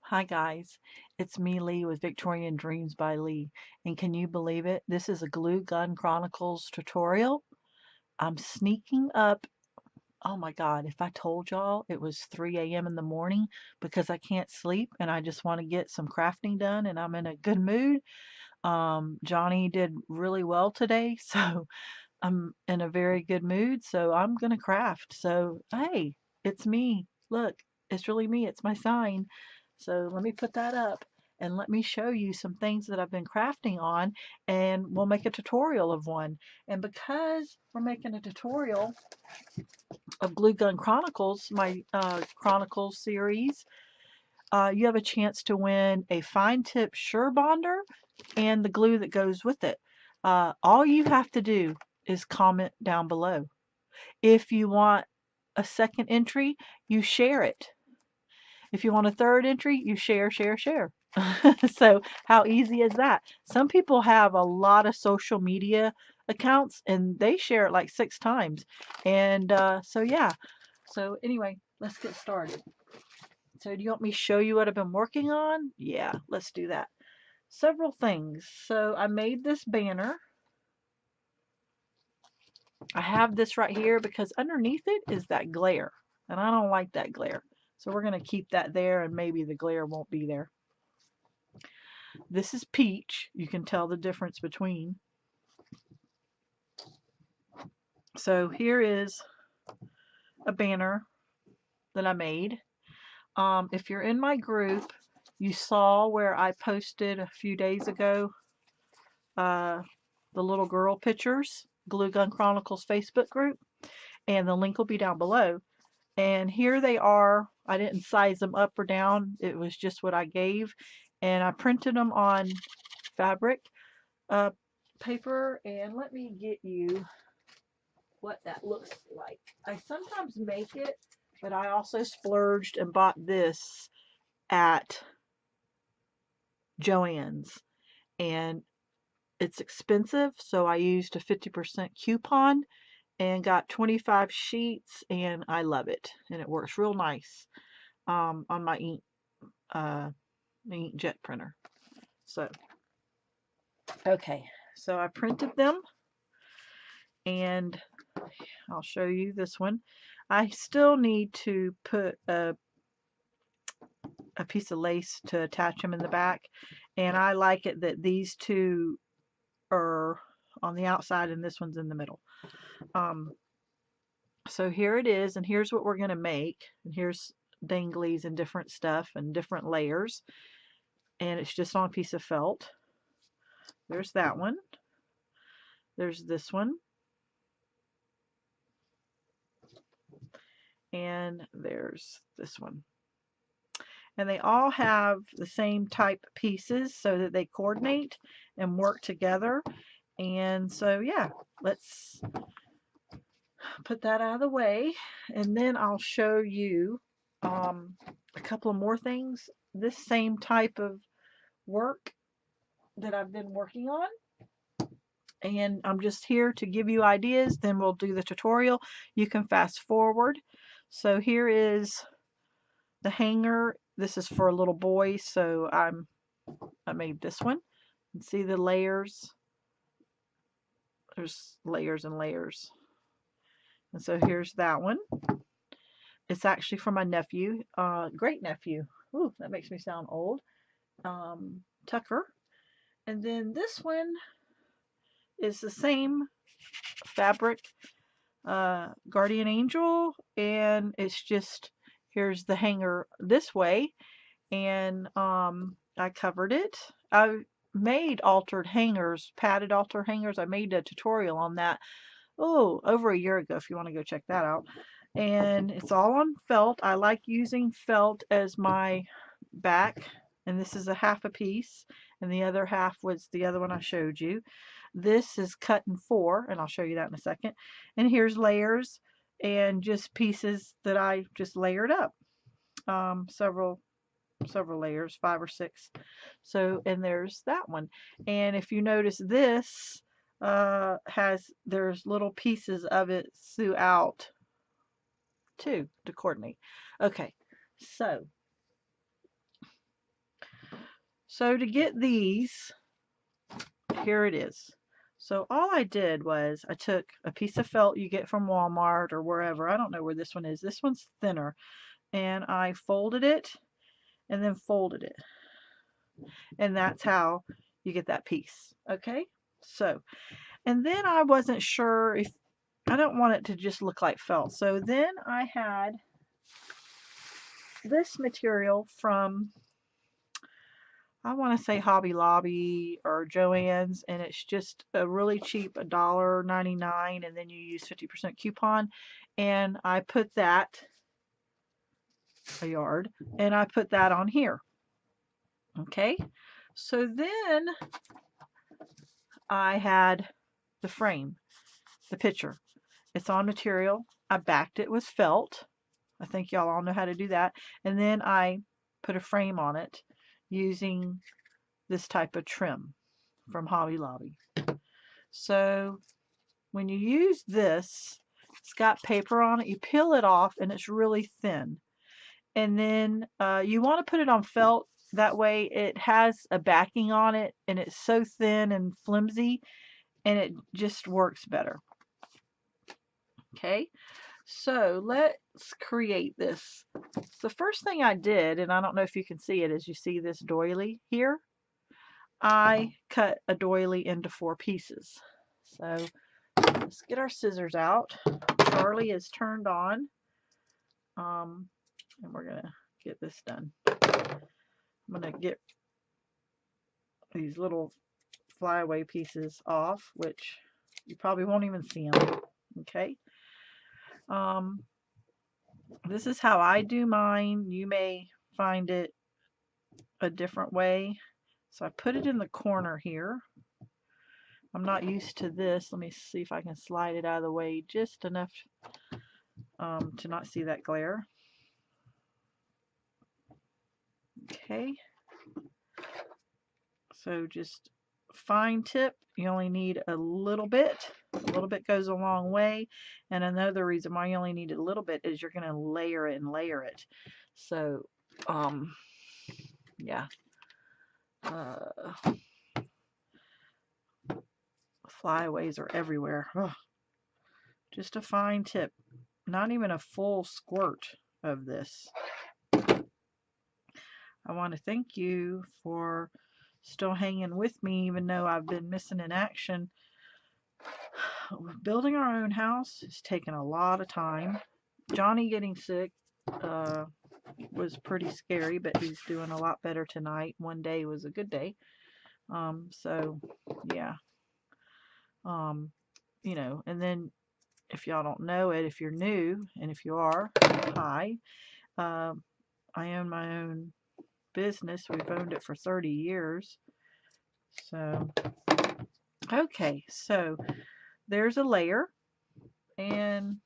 Hi guys, it's me Leigh with Victorian Dreams by Leigh, and can you believe it? This is a Glue Gun Chronicles tutorial. I'm sneaking up. Oh my God, if I told y'all it was 3 a.m. in the morning because I can't sleep and I just want to get some crafting done and I'm in a good mood. Johnny did really well today, so I'm in a very good mood, so I'm gonna craft. So hey, it's me. Look, it's really me. It's my sign. So let me put that up and let me show you some things that I've been crafting on, and we'll make a tutorial of one. And because we're making a tutorial of Glue Gun Chronicles, my Chronicles series, you have a chance to win a fine tip Sure Bonder and the glue that goes with it. All you have to do is comment down below. If you want a second entry, you share it. If you want a third entry, you share, share, share. So how easy is that? Some people have a lot of social media accounts and they share it like 6 times. And so yeah. So anyway, let's get started. So do you want me to show you what I've been working on? Yeah, let's do that. Several things. So I made this banner. I have this right here because underneath it is that glare, and I don't like that glare. So we're going to keep that there, and maybe the glare won't be there. This is peach. You can tell the difference between. So here is a banner that I made. If you're in my group, you saw where I posted a few days ago uh, the little girl pictures, Glue Gun Chronicles Facebook group, and the link will be down below. And here they are. I didn't size them up or down. It was just what I gave. And I printed them on fabric paper. And let me get you what that looks like. I sometimes make it, but I also splurged and bought this at Joann's. And it's expensive, so I used a 50% coupon and got 25 sheets, and I love it. And it works real nice on my inkjet printer. So, okay, so I printed them, and I'll show you this one. I still need to put a piece of lace to attach them in the back, and I like it that these two are on the outside and this one's in the middle. So here it is, and here's what we're going to make. And here's danglies and different stuff and different layers, and it's just on a piece of felt. There's that one. There's this one. And there's this one. And they all have the same type pieces so that they coordinate and work together. And so yeah, let's put that out of the way, and then I'll show you a couple of more things. This same type of work that I've been working on, and I'm just here to give you ideas, then we'll do the tutorial. You can fast forward. So here is the hanger. This is for a little boy, so I made this one. And see the layers? There's layers and layers. And so here's that one. It's actually for my nephew, great nephew. Ooh, that makes me sound old. Tucker. And then this one is the same fabric, Guardian Angel, and it's just, here's the hanger this way, and I covered it. I made altered hangers, padded altered hangers. I made a tutorial on that, oh, over a year ago, if you want to go check that out. And it's all on felt. I like using felt as my back, and this is a half a piece, and the other half was the other one I showed you. This is cut in 4, and I'll show you that in a second. And here's layers and just pieces that I just layered up, several layers, 5 or 6. So, and there's that one. And if you notice, this there's little pieces of it throughout too to coordinate. Okay, so So to get these, here it is. So all I did was I took a piece of felt you get from Walmart or wherever. I don't know where this one is. This one's thinner. And I folded it and then folded it. And that's how you get that piece. Okay? So, and then I wasn't sure if, I don't want it to just look like felt. So then I had this material from, I want to say Hobby Lobby or Joann's, and it's just a really cheap, $1.99, and then you use 50% coupon. And I put that, a yard, and I put that on here. Okay, so then I had the frame, the picture. It's on material. I backed it with felt. I think y'all all know how to do that. And then I put a frame on it using this type of trim from Hobby Lobby. So when you use this, it's got paper on it. You peel it off and it's really thin. And then you want to put it on felt. That way it has a backing on it and it's so thin and flimsy and it just works better. Okay, so let's create this. So the first thing I did, and I don't know if you can see it, is you see this doily here? I cut a doily into 4 pieces. So let's get our scissors out. Charlie is turned on. And we're going to get this done. I'm going to get these little flyaway pieces off, which you probably won't even see them. Okay. This is how I do mine. You may find it a different way. So I put it in the corner here. I'm not used to this. Let me see if I can slide it out of the way just enough to not see that glare. Okay. So just fine tip. You only need a little bit. A little bit goes a long way. And another reason why you only need a little bit is you're going to layer it and layer it. So, yeah. Flyaways are everywhere. Ugh. Just a fine tip. Not even a full squirt of this. I want to thank you for still hanging with me even though I've been missing in action. Building our own house has taken a lot of time. Johnny getting sick was pretty scary, but he's doing a lot better tonight. One day was a good day. So yeah. You know, and then if y'all don't know it, if you're new, and if you are, hi. I own my own business. We've owned it for 30 years. So, okay, so there's a layer. And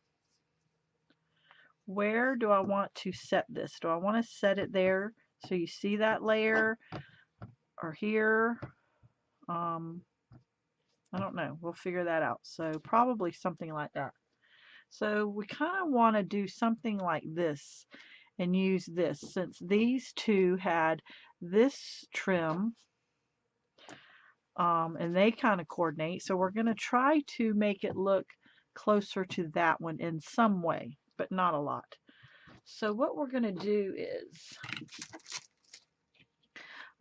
where do I want to set this? Do I want to set it there so you see that layer, or here? I don't know. We'll figure that out. So probably something like that. So we kind of want to do something like this and use this, since these two had this trim and they kind of coordinate. So we're going to try to make it look closer to that one in some way, but not a lot. So what we're going to do is,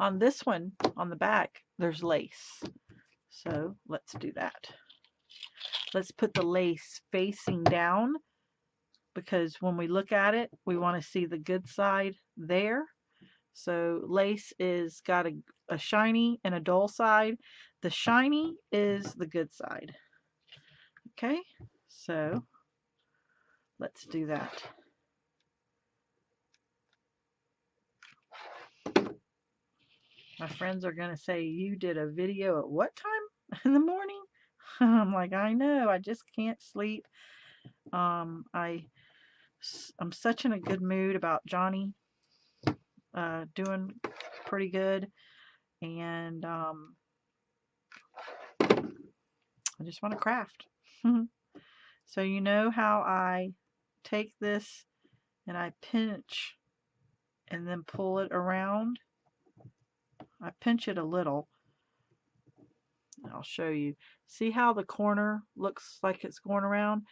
on this one, on the back, there's lace. So let's do that. Let's put the lace facing down, because when we look at it, we want to see the good side there. So lace is got a shiny and a dull side. The shiny is the good side. Okay, so let's do that. My friends are going to say, you did a video at what time in the morning? I'm like, I know, I just can't sleep. I'm such in a good mood about Johnny doing pretty good. And I just want to craft. So you know how I take this and I pinch and then pull it around? I pinch it a little. I'll show you. See how the corner looks like it's going around?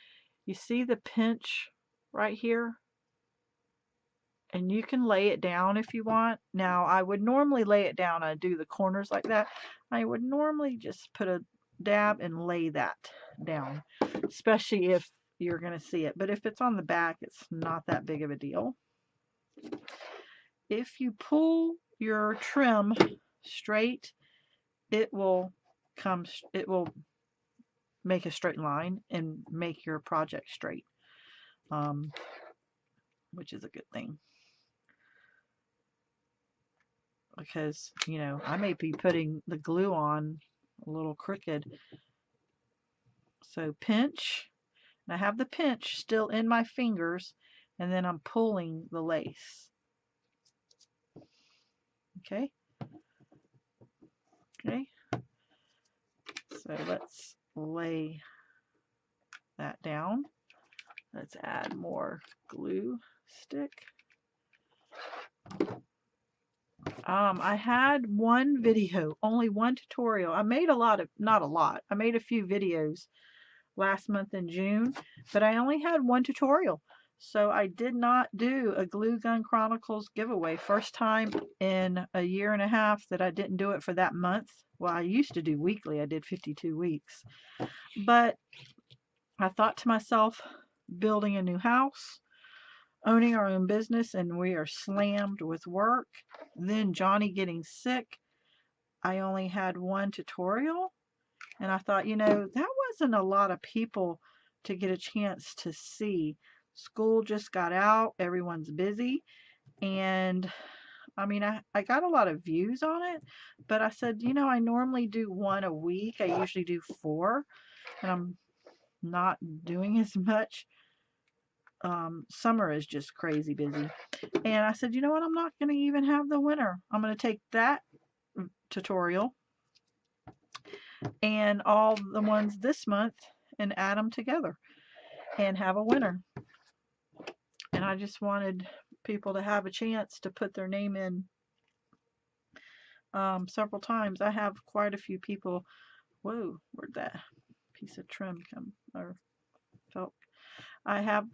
You see the pinch right here? And you can lay it down if you want. Now, I would normally lay it down. I do the corners like that. I would normally just put a dab and lay that down, especially if you're going to see it. But if it's on the back, it's not that big of a deal. If you pull your trim straight, it will make a straight line and make your project straight, which is a good thing. Because, you know, I may be putting the glue on a little crooked. So pinch, and I have the pinch still in my fingers, and then I'm pulling the lace. Okay. Okay. So let's lay that down. Let's add more glue stick. I had one video, only one tutorial. I made a lot of, not a lot, I made a few videos last month in June, but I only had one tutorial. So I did not do a Glue Gun Chronicles giveaway. First time in a year and a half that I didn't do it for that month. Well, I used to do weekly. I did 52 weeks. But I thought to myself, building a new house, owning our own business, and we are slammed with work. Then Johnny getting sick. I only had one tutorial. And I thought, you know, that wasn't a lot of people to get a chance to see. School just got out. Everyone's busy. And I mean, I got a lot of views on it. But I said, you know, I normally do one a week. I usually do 4. And I'm not doing as much. Summer is just crazy busy. And I said, you know what? I'm not going to even have the winner. I'm going to take that tutorial and all the ones this month and add them together and have a winner. And I just wanted people to have a chance to put their name in several times. I have quite a few people. Whoa, where'd that piece of trim come or felt? I have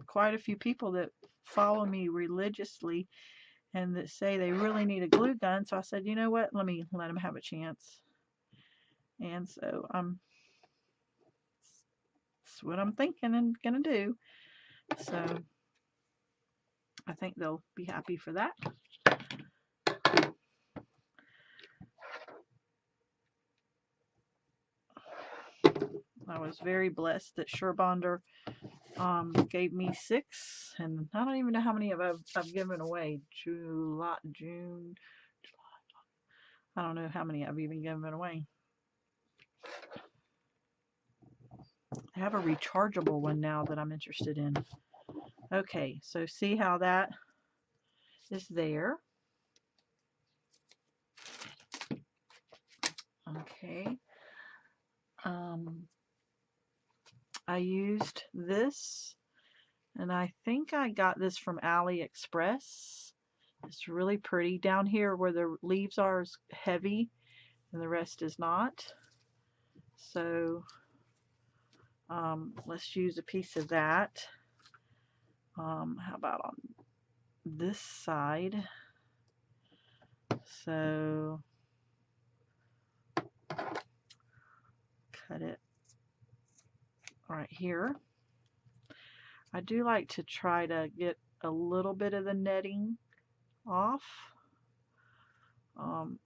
quite a few people that follow me religiously and that say they really need a glue gun. So I said, you know what? Let me let them have a chance. And so that's what I'm thinking and gonna do. So I think they'll be happy for that. I was very blessed that Surebonder gave me 6, and I don't even know how many I've given away. June, I don't know how many I've even given away. I have a rechargeable one now that I'm interested in. Okay, so see how that is there. Okay. I used this, and I think I got this from AliExpress. It's really pretty. Down here where the leaves are is heavy, and the rest is not. So let's use a piece of that. How about on this side? So cut it right here. I do like to try to get a little bit of the netting off.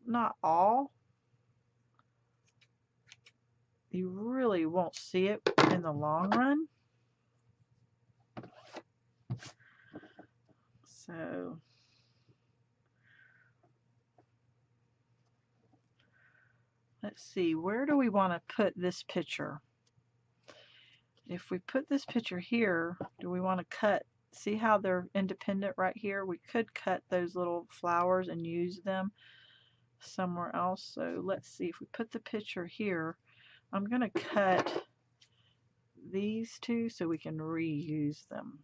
Not all. You really won't see it in the long run. So let's see, where do we want to put this picture? If we put this picture here, do we want to cut? See how they're independent right here? We could cut those little flowers and use them somewhere else. So let's see, if we put the picture here, I'm going to cut these two so we can reuse them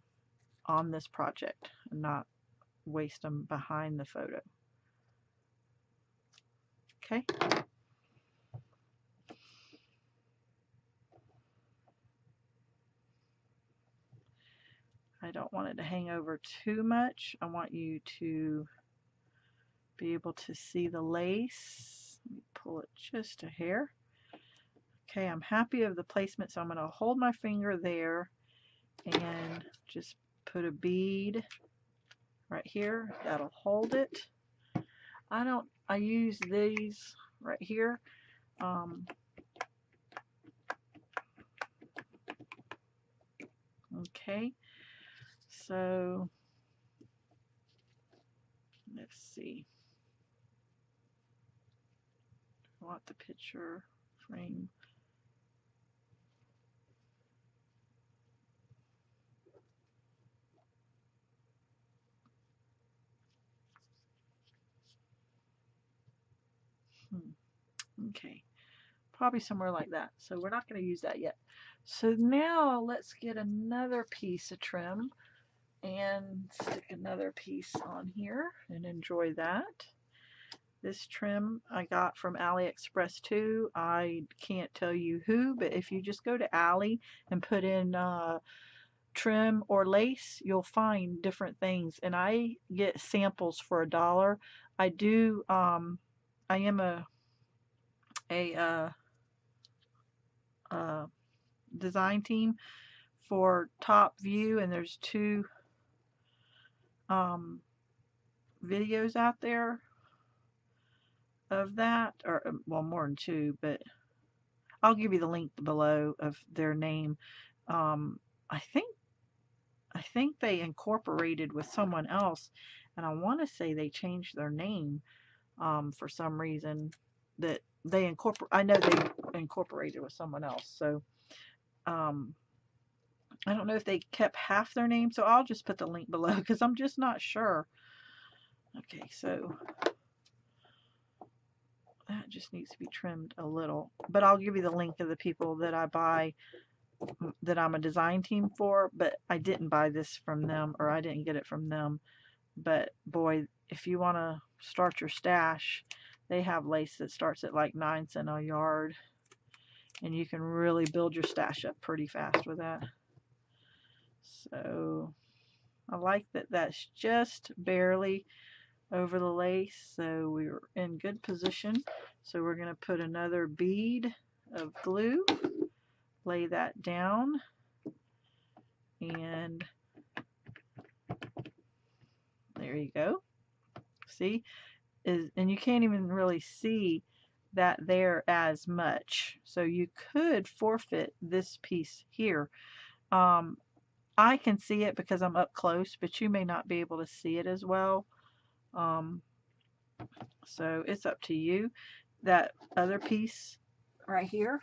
on this project and not waste them behind the photo. Okay. I don't want it to hang over too much. I want you to be able to see the lace. Let me pull it just a hair. Okay, I'm happy of the placement, so I'm going to hold my finger there and just put a bead right here. That'll hold it. I use these right here. Okay, so let's see. I want the picture frame. Okay, probably somewhere like that. So we're not going to use that yet. So now let's get another piece of trim and stick another piece on here and enjoy that. This trim I got from AliExpress too. I can't tell you who, but if you just go to Ali and put in trim or lace, you'll find different things. And I get samples for $1. I do. I am a design team for Top View, and there's 2 videos out there of that, or well, more than 2, but I'll give you the link below of their name. I think they incorporated with someone else, and I want to say they changed their name for some reason. That they I know they incorporated with someone else, so I don't know if they kept half their name, so I'll just put the link below because I'm just not sure. Okay, so that just needs to be trimmed a little, but I'll give you the link of the people that I buy, that I'm a design team for, but I didn't buy this from them, or I didn't get it from them. But boy, if you want to start your stash, they have lace that starts at like 9 cents a yard, and you can really build your stash up pretty fast with that. So I like that that's just barely over the lace, so we're in good position. So we're going to put another bead of glue, lay that down, and there you go. See, and you can't even really see that there as much, so you could forfeit this piece here. I can see it because I'm up close, but you may not be able to see it as well. So it's up to you. That other piece right here,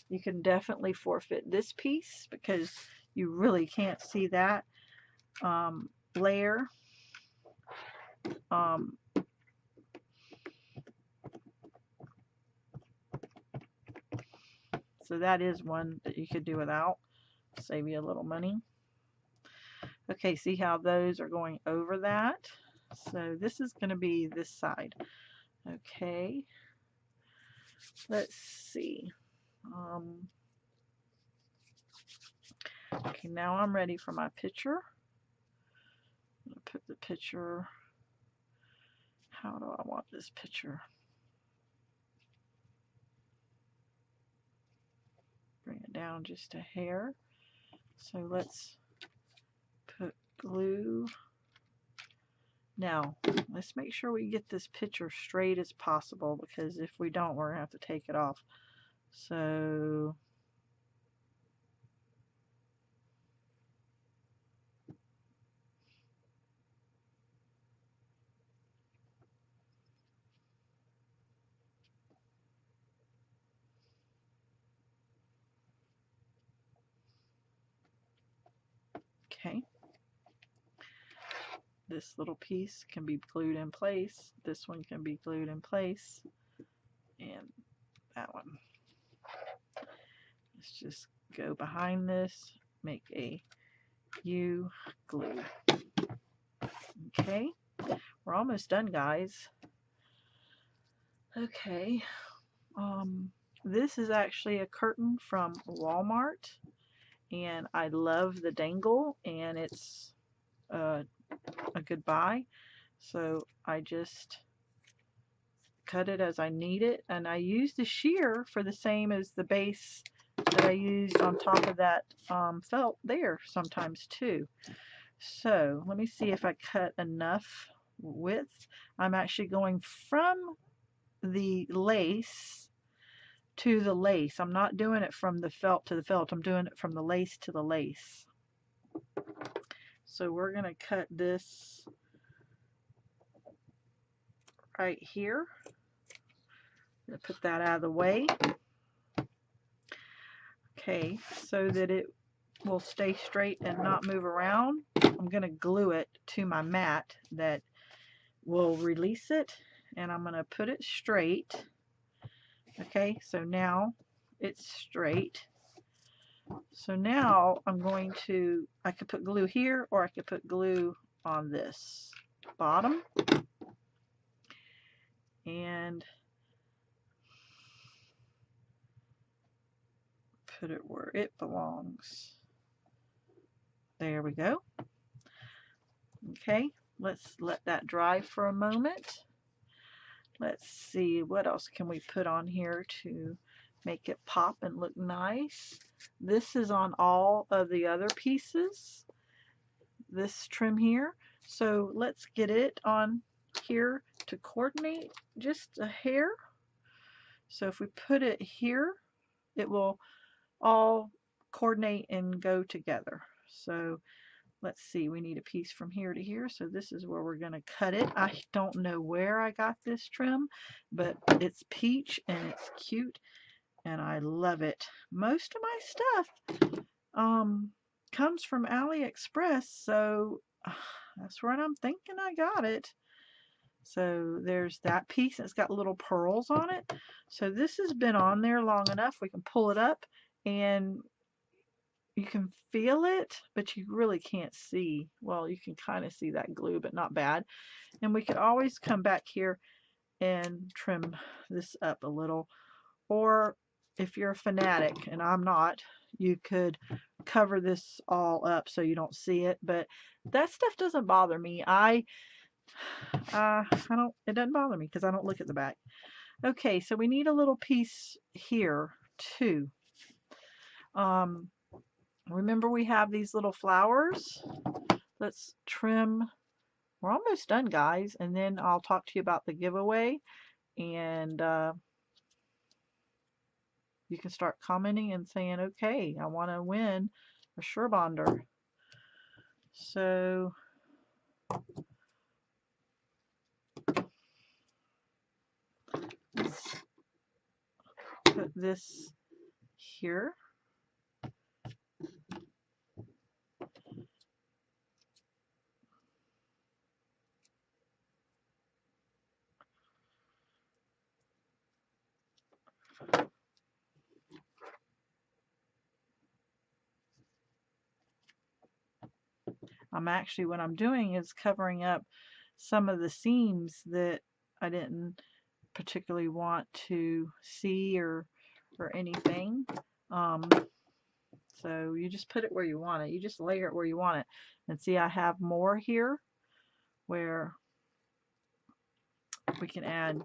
you can definitely forfeit this piece because you really can't see that layer. So that is one that you could do without, save you a little money. Okay, see how those are going over that? So this is going to be this side. Okay, let's see. Okay, now I'm ready for my picture. I'm going to put the picture, how do I want this picture? Bring it down just a hair. So let's put glue. Now, let's make sure we get this picture straight as possible, because if we don't, we're going to have to take it off. So, okay. This little piece can be glued in place. This one can be glued in place. And that one. Let's just go behind this, make a U glue. Okay, we're almost done, guys. Okay, this is actually a curtain from Walmart, and I love the dangle, and it's a good buy. So I just cut it as I need it, and I use the shear for the same as the base that I used on top of that felt there sometimes too. So let me see if I cut enough width. I'm actually going from the lace to the lace. I'm not doing it from the felt to the felt. I'm doing it from the lace to the lace. So we're going to cut this right here. I'm going to put that out of the way. Okay, so that it will stay straight and not move around. I'm going to glue it to my mat that will release it, and I'm going to put it straight. Okay, so now it's straight. So now I'm going to, I could put glue here, or I could put glue on this bottom, and put it where it belongs. There we go. Okay, let's let that dry for a moment. Let's see, what else can we put on here to make it pop and look nice? This is on all of the other pieces, this trim here. So let's get it on here to coordinate just a hair. So if we put it here, it will all coordinate and go together. So let's see, we need a piece from here to here, so this is where we're going to cut it. I don't know where I got this trim, but it's peach and it's cute and I love it. Most of my stuff comes from AliExpress, so that's where I'm thinking I got it. So there's that piece. It's got little pearls on it. So this has been on there long enough. We can pull it up and you can feel it, but you really can't see. Well, you can kind of see that glue, but not bad. And we could always come back here and trim this up a little. Or if you're a fanatic, and I'm not, you could cover this all up so you don't see it. But that stuff doesn't bother me. I don't. It doesn't bother me because I don't look at the back. Okay, so we need a little piece here too. Remember we have these little flowers. Let's trim. We're almost done, guys, and then I'll talk to you about the giveaway, and you can start commenting and saying, okay, I want to win a Surebonder. So let's put this here. I'm actually, what I'm doing is covering up some of the seams that I didn't particularly want to see or anything. So you just put it where you want it. You just layer it where you want it. And see, I have more here where we can add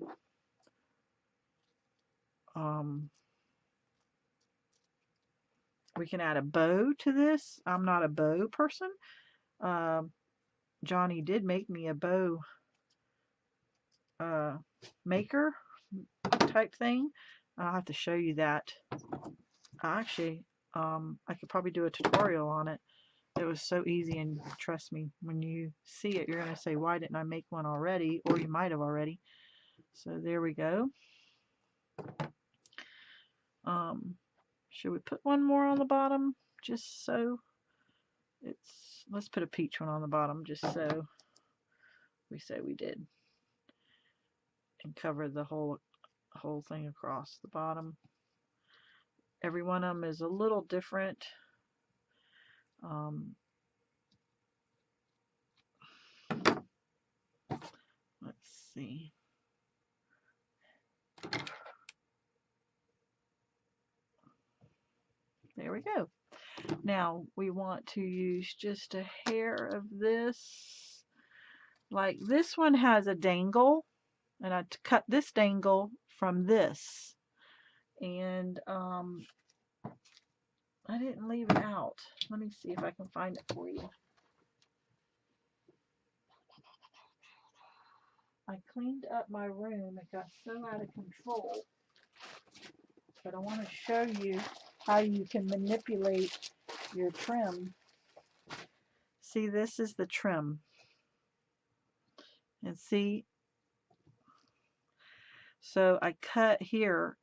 a bow to this. I'm not a bow person. Johnny did make me a bow maker type thing. I'll have to show you that. Actually, I could probably do a tutorial on it. It was so easy, and trust me, when you see it, you're going to say, why didn't I make one already? Or you might have already. So there we go. Should we put one more on the bottom? Just so it's, let's put a peach one on the bottom, just so we say we did. And cover the whole thing across the bottom. Every one of them is a little different. Let's see. There we go. Now we want to use just a hair of this. Like this one has a dangle, and I cut this dangle from this. And I didn't leave it out. Let me see if I can find it for you. I cleaned up my room. It got so out of control. But I want to show you how you can manipulate your trim. See, this is the trim. And see, so I cut here,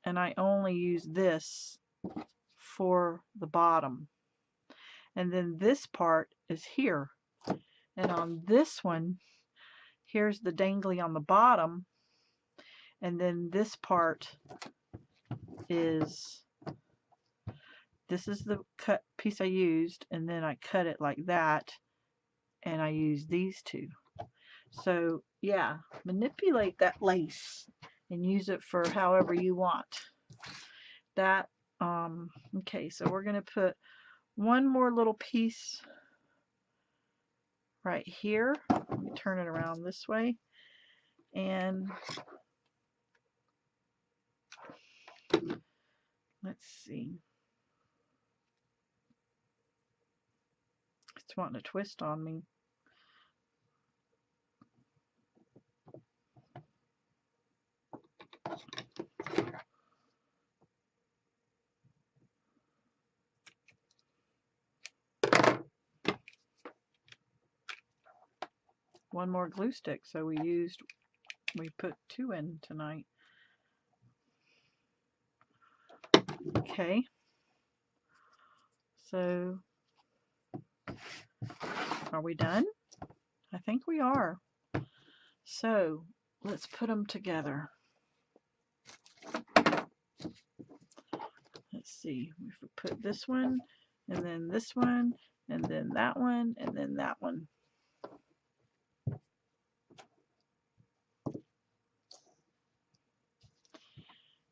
and I only use this for the bottom. And then this part is here. And on this one, here's the dangly on the bottom. And then this part is, this is the cut piece I used, and then I cut it like that, and I use these two. So yeah, manipulate that lace and use it for however you want. That, okay, so we're gonna put one more little piece right here. Let me turn it around this way. And let's see. It's wanting to twist on me. One more glue stick, so we put 2 in tonight. Okay, so are we done? I think we are. So let's put them together. Let's see, we put this one, and then this one, and then that one, and then that one.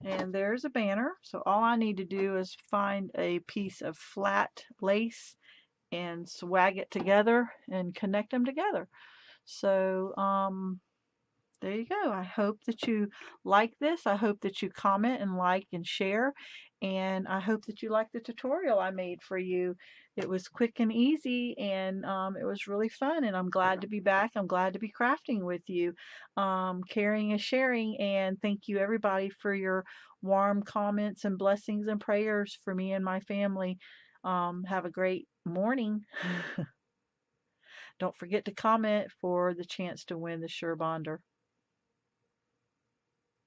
And there's a banner. So all I need to do is find a piece of flat lace and swag it together and connect them together. So there you go. I hope that you like this. I hope that you comment and like and share. And I hope that you like the tutorial I made for you. It was quick and easy, and it was really fun. And I'm glad to be back. I'm glad to be crafting with you. Caring is sharing. And thank you, everybody, for your warm comments and blessings and prayers for me and my family. Have a great morning. Don't forget to comment for the chance to win the Sure Bonder.